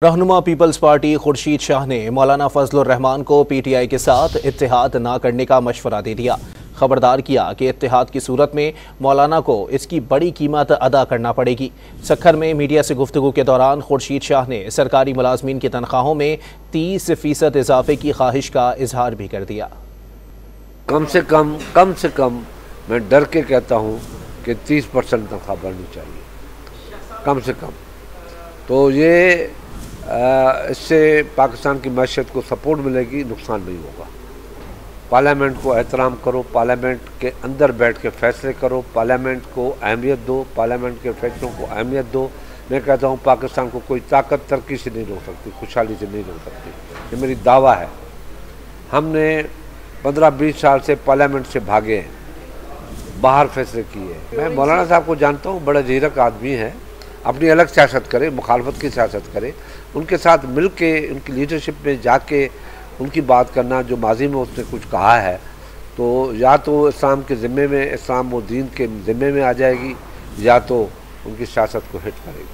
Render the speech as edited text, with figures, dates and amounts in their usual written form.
रहनुमा peoples party Khurshid Shah ने मौलाना फजलुर रहमान को पीटीआई के साथ इत्तेहाद न करने का मशवरा दे दिया। खबरदार किया कि इत्तेहाद की सूरत में मौलाना को इसकी बड़ी कीमत अदा करना पड़ेगी। सक्खर में मीडिया से गुफ्तगू के दौरान खुर्शीद शाह ने सरकारी मुलाजमीन की तनख्वाहों में 30% इजाफे की ख्वाहिश का इजहार भी कर दिया। कम से कम मैं डर के कहता हूँ कि 30% तनख्वाह बढ़नी चाहिए, कम से कम। तो ये इससे पाकिस्तान की मैशत को सपोर्ट मिलेगी, नुकसान नहीं होगा। पार्लियामेंट को एहतराम करो, पार्लियामेंट के अंदर बैठ के फैसले करो, पार्लियामेंट को अहमियत दो, पार्लियामेंट के फैसलों को अहमियत दो। मैं कहता हूँ पाकिस्तान को कोई ताकत तरक्की से नहीं रोक सकती, खुशहाली से नहीं रोक सकती। ये मेरी दावा है। हमने 15-20 साल से पार्लियामेंट से भागे हैं, बाहर फैसले किए। मैं मौलाना साहब को जानता हूँ, बड़ा झीरक आदमी है, अपनी अलग सियासत करे, मुखालफत की सियासत करे। उनके साथ मिल के उनकी लीडरशिप में जाके उनकी बात करना, जो माजी में उसने कुछ कहा है, तो या तो इस्लाम के ज़िम्मे में, इस्लाम व दीन के ज़िम्मे में आ जाएगी, या तो उनकी सियासत को हिट करेगी।